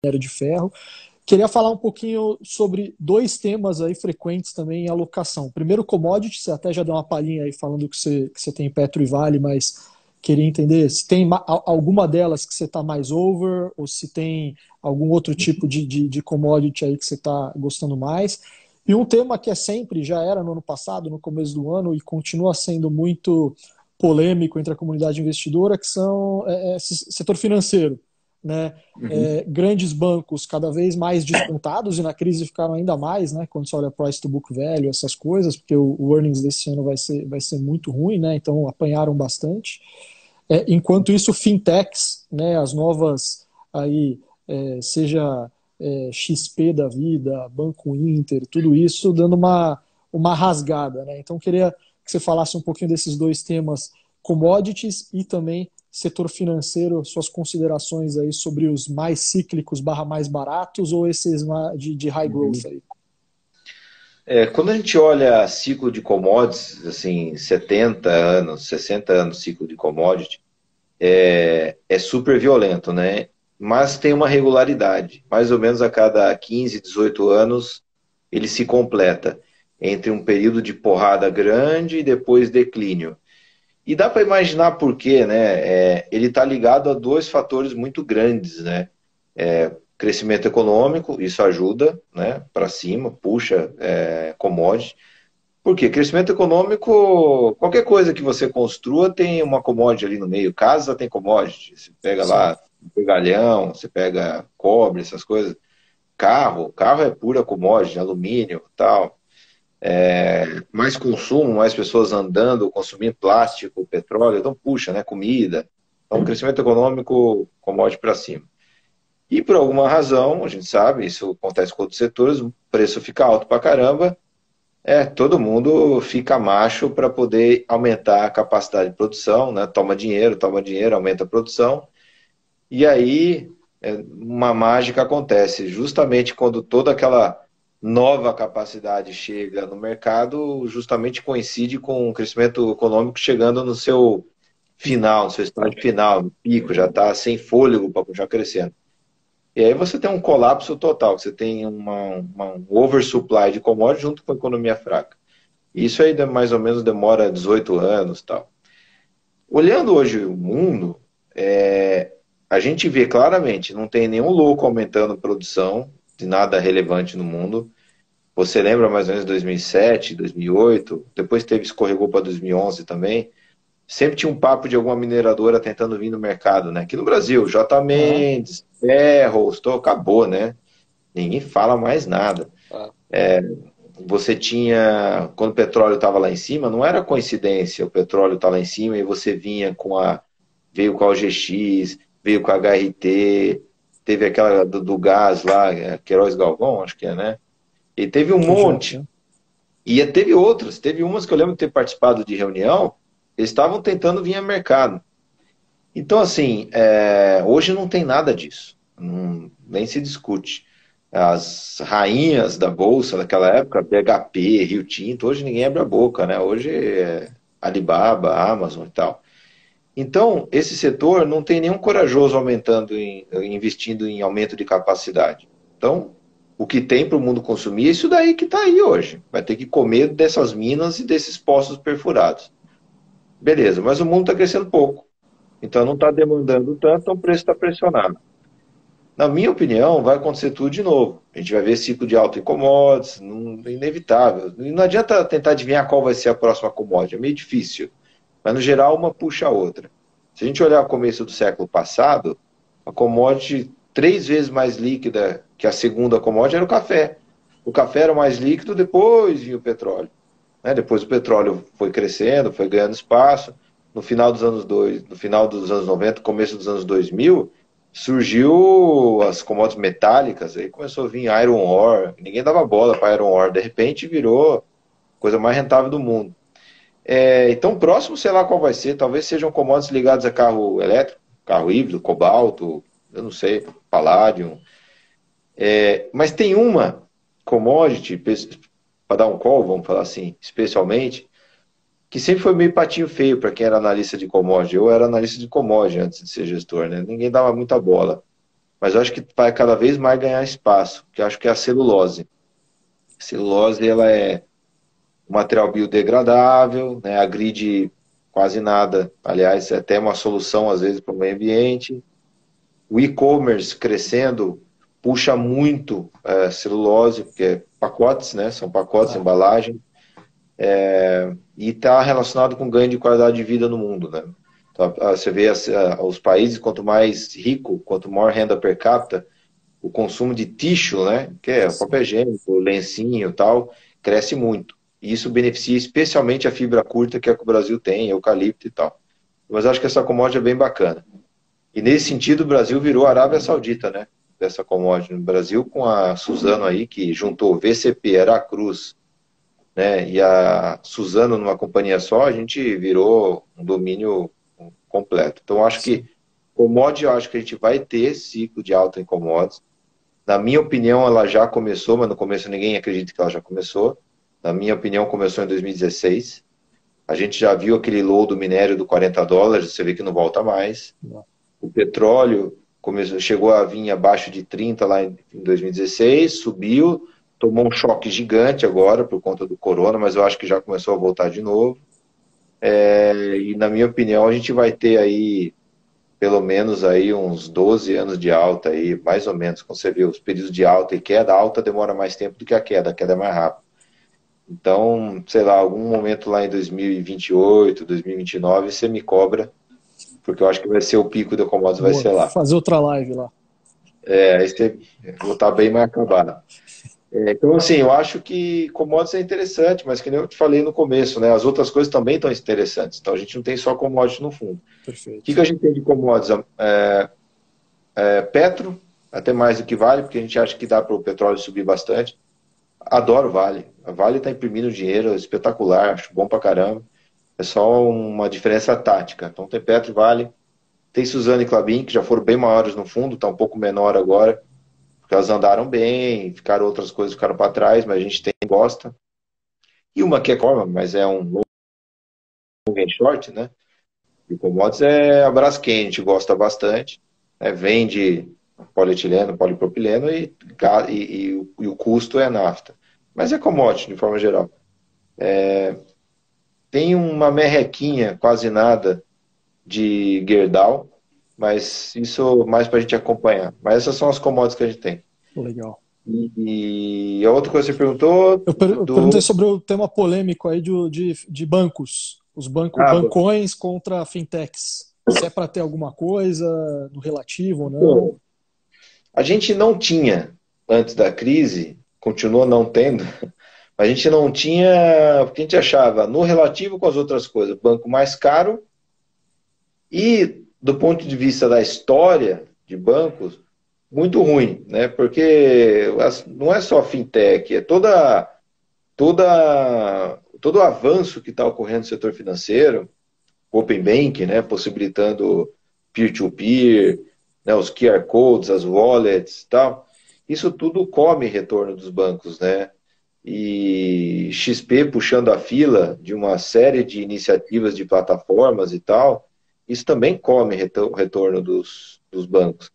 minério de ferro. Queria falar um pouquinho sobre dois temas aí frequentes também em alocação. Primeiro, commodity, você até já deu uma palhinha aí falando que você tem Petro e Vale, mas queria entender se tem alguma delas que você está mais over, ou se tem algum outro tipo de commodity aí que você está gostando mais. E um tema que é sempre, já era no ano passado, no começo do ano, e continua sendo muito polêmico entre a comunidade investidora, que são setor financeiro, né? Grandes bancos cada vez mais descontados, e na crise ficaram ainda mais, né? Quando você olha price to book value, essas coisas, porque o earnings desse ano vai ser muito ruim, né? Então apanharam bastante. Enquanto isso, fintechs, né? As novas aí, seja XP da vida, Banco Inter, tudo isso dando uma rasgada, né? Então queria que você falasse um pouquinho desses dois temas, commodities e também setor financeiro, suas considerações aí sobre os mais cíclicos / mais baratos ou esses de high growth aí. Quando a gente olha ciclo de commodities, assim, 70 anos, 60 anos ciclo de commodity, é super violento, né? Mas tem uma regularidade. Mais ou menos a cada 15, 18 anos, ele se completa entre um período de porrada grande e depois declínio. E dá para imaginar por quê, né? Ele está ligado a dois fatores muito grandes, né? Crescimento econômico, isso ajuda, né? Para cima, puxa commodity. Por quê? Crescimento econômico, qualquer coisa que você construa tem uma commodity ali no meio. Casa tem commodity. Você pega Sim. lá pegalhão, você pega cobre, essas coisas. Carro é pura commodity, alumínio, tal. Mais consumo, mais pessoas andando, consumindo plástico, petróleo, então puxa, né? Comida. Então, crescimento econômico, commodity para cima. E por alguma razão, a gente sabe, isso acontece com outros setores, o preço fica alto pra caramba, todo mundo fica macho para poder aumentar a capacidade de produção, né? Toma dinheiro, aumenta a produção. E aí, uma mágica acontece. Justamente quando toda aquela nova capacidade chega no mercado, justamente coincide com o crescimento econômico chegando no seu final, no seu estágio final, no pico, já está sem fôlego para continuar crescendo. E aí você tem um colapso total, você tem um oversupply de commodities junto com a economia fraca. Isso aí mais ou menos demora 18 anos e tal. Olhando hoje o mundo, a gente vê claramente, não tem nenhum louco aumentando a produção de nada relevante no mundo. Você lembra mais ou menos de 2007, 2008, depois escorregou para 2011 também. Sempre tinha um papo de alguma mineradora tentando vir no mercado, né? Aqui no Brasil, J. Aham. Mendes, Ferro, acabou, né? Ninguém fala mais nada. Ah, Você tinha, quando o petróleo estava lá em cima, não era coincidência o petróleo estar lá em cima e você vinha veio com a OGX, veio com a HRT, teve aquela do gás lá, Queiroz Galvão, acho que né? E teve um monte. QGF. E teve outras, teve umas que eu lembro de ter participado de reunião, eles estavam tentando vir a mercado. Então, assim, hoje não tem nada disso, nem se discute. As rainhas da Bolsa daquela época, BHP, Rio Tinto, hoje ninguém abre a boca, né? Hoje é Alibaba, Amazon e tal. Então, esse setor não tem nenhum corajoso investindo em aumento de capacidade. Então, o que tem para o mundo consumir é isso daí que está aí hoje. Vai ter que comer dessas minas e desses poços perfurados. Beleza, mas o mundo está crescendo pouco. Então não está demandando tanto, então o preço está pressionado. Na minha opinião, vai acontecer tudo de novo. A gente vai ver ciclo de alta em commodities, inevitável. E não adianta tentar adivinhar qual vai ser a próxima commodity, é meio difícil. Mas no geral, uma puxa a outra. Se a gente olhar o começo do século passado, a commodity 3 vezes mais líquida que a segunda commodity era o café. O café era mais líquido, depois vinha o petróleo. Né? Depois o petróleo foi crescendo, foi ganhando espaço. No final dos no final dos anos 90, começo dos anos 2000, surgiu as commodities metálicas, aí começou a vir iron ore, ninguém dava bola para iron ore, de repente virou a coisa mais rentável do mundo. Então, próximo, sei lá qual vai ser, talvez sejam commodities ligados a carro elétrico, carro híbrido, cobalto, eu não sei, paládio. Mas tem uma commodity, para dar um call, vamos falar assim, especialmente, que sempre foi meio patinho feio para quem era analista de commodity. Eu era analista de commodity antes de ser gestor, né? Ninguém dava muita bola. mas eu acho que vai cada vez mais ganhar espaço, que eu acho que é a celulose. A celulose, ela é um material biodegradável, né, agride quase nada, aliás, é até uma solução às vezes para o meio ambiente. O e-commerce crescendo puxa muito celulose, porque é pacotes, né, são pacotes, embalagem, e está relacionado com ganho de qualidade de vida no mundo, né? Então, você vê os países, quanto mais rico, quanto maior renda per capita, o consumo de tixo, né, que é o papel higiênico, lencinho e tal, cresce muito. E isso beneficia especialmente a fibra curta, que é que o Brasil tem, eucalipto e tal. Mas acho que essa commodity é bem bacana. E nesse sentido, o Brasil virou a Arábia Saudita, né, dessa commodity. No Brasil, com a Suzano aí, que juntou VCP, Aracruz, né, e a Suzano numa companhia só, a gente virou um domínio completo. Então, acho que commodity, eu acho que a gente vai ter ciclo de alta em commodities. Na minha opinião, ela já começou, mas no começo ninguém acredita que ela já começou. Na minha opinião, começou em 2016. A gente já viu aquele low do minério do $40, você vê que não volta mais. O petróleo chegou a vir abaixo de 30 lá em 2016, subiu, tomou um choque gigante agora por conta do corona, mas eu acho que já começou a voltar de novo. E na minha opinião, a gente vai ter aí pelo menos aí uns 12 anos de alta aí, mais ou menos, quando você vê os períodos de alta e queda, a alta demora mais tempo do que a queda é mais rápida. Então, sei lá, algum momento lá em 2028, 2029, você me cobra, porque eu acho que vai ser o pico da commodities, vai ser lá. Fazer outra live lá. Aí você vou estar bem mais acabado. Então, assim, eu acho que commodities é interessante, mas que nem eu te falei no começo, né? As outras coisas também estão interessantes. Então, a gente não tem só commodities no fundo. Perfeito. O que a gente tem de commodities? Petro, até mais do que Vale, porque a gente acha que dá para o petróleo subir bastante. Adoro Vale. A Vale está imprimindo dinheiro espetacular, acho bom pra caramba. É só uma diferença tática. Então tem Petro e Vale. Tem Suzano e Klabin, que já foram bem maiores no fundo, está um pouco menor agora, porque elas andaram bem, outras coisas ficaram para trás, mas a gente gosta. E uma que é forma, mas é um long and short, né? E commodities é a Braskem, a gente gosta bastante, né? Vende polietileno, polipropileno e o custo é nafta. Mas é commodity, de forma geral. Tem uma merrequinha, quase nada, de Gerdau, mas isso mais para a gente acompanhar. Mas essas são as commodities que a gente tem. Legal. E a outra coisa que você perguntou... Eu perguntei sobre o tema polêmico aí de bancos. Os bancões contra fintechs. Se é para ter alguma coisa no relativo ou não? Bom, a gente não tinha, antes da crise, continua não tendo, a gente não tinha, porque a gente achava, no relativo com as outras coisas, banco mais caro e, do ponto de vista da história de bancos, muito ruim, né? Porque não é só fintech, é todo o avanço que está ocorrendo no setor financeiro, Open Bank, né? Possibilitando peer-to-peer, né? Os QR Codes, as wallets e tal. Isso tudo come retorno dos bancos, né? E XP puxando a fila de uma série de iniciativas de plataformas e tal, isso também come retorno dos bancos.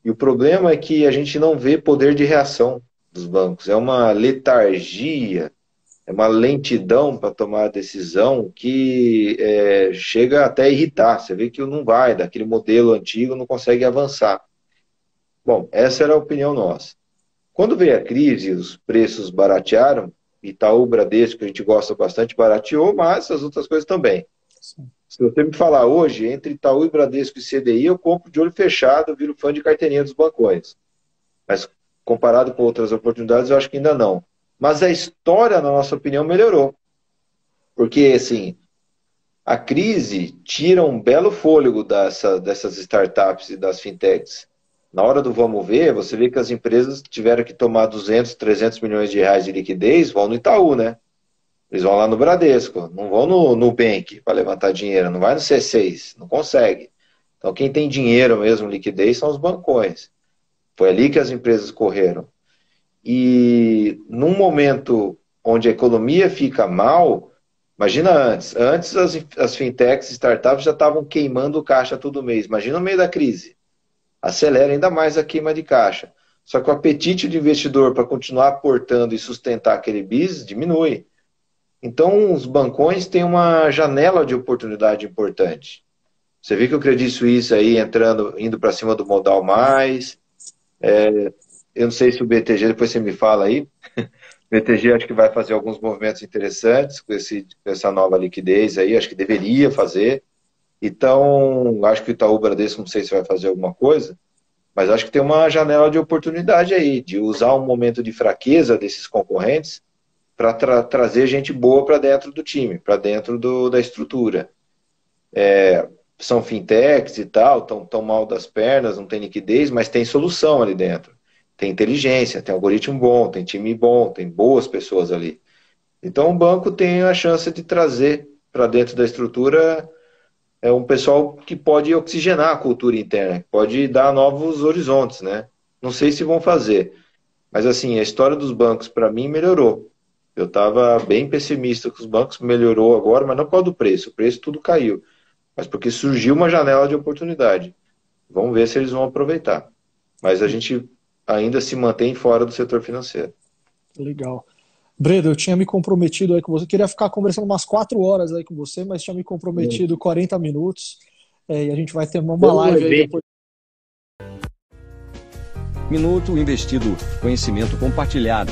E o problema é que a gente não vê poder de reação dos bancos. É uma letargia, é uma lentidão para tomar a decisão que chega até a irritar. Você vê que não vai, daquele modelo antigo não consegue avançar. Bom, essa era a opinião nossa. Quando veio a crise, os preços baratearam, Itaú, Bradesco, que a gente gosta bastante, barateou, mas as outras coisas também. Sim. Se você me falar hoje, entre Itaú e Bradesco e CDI, eu compro de olho fechado, eu viro fã de carteirinha dos bancões. Mas comparado com outras oportunidades, eu acho que ainda não. Mas a história, na nossa opinião, melhorou. Porque, assim, a crise tira um belo fôlego dessas startups e das fintechs. Na hora do vamos ver, você vê que as empresas tiveram que tomar 200, 300 milhões de reais de liquidez, vão no Itaú, né? Eles vão lá no Bradesco, não vão no Nubank para levantar dinheiro, não vai no C6, não consegue. Então quem tem dinheiro mesmo, liquidez, são os bancões. Foi ali que as empresas correram. E num momento onde a economia fica mal, imagina antes. Antes as fintechs, startups já estavam queimando caixa todo mês. Imagina no meio da crise. acelera ainda mais a queima de caixa. Só que o apetite do investidor para continuar aportando e sustentar aquele bis diminui. Então, os bancões têm uma janela de oportunidade importante. Você vê que o Credit Suisse aí indo para cima do modal mais. Eu não sei se o BTG, depois você me fala aí. O BTG acho que vai fazer alguns movimentos interessantes com essa nova liquidez aí, acho que deveria fazer. Então, acho que o Itaú Bradesco, não sei se vai fazer alguma coisa, mas acho que tem uma janela de oportunidade aí, de usar um momento de fraqueza desses concorrentes para trazer gente boa para dentro do time, para dentro da estrutura. São fintechs e tal, tão mal das pernas, não tem liquidez, mas tem solução ali dentro. Tem inteligência, tem algoritmo bom, tem time bom, tem boas pessoas ali. Então o banco tem a chance de trazer para dentro da estrutura um pessoal que pode oxigenar a cultura interna, que pode dar novos horizontes, né? Não sei se vão fazer, mas assim, a história dos bancos para mim melhorou. Eu estava bem pessimista com os bancos, melhorou agora, mas não por causa do preço. O preço tudo caiu, mas porque surgiu uma janela de oportunidade. Vamos ver se eles vão aproveitar. Mas a gente ainda se mantém fora do setor financeiro. Legal. Breno, eu tinha me comprometido aí com você, queria ficar conversando umas 4 horas aí com você, mas tinha me comprometido 40 minutos, e a gente vai ter uma live aí depois. Minuto investido, conhecimento compartilhado.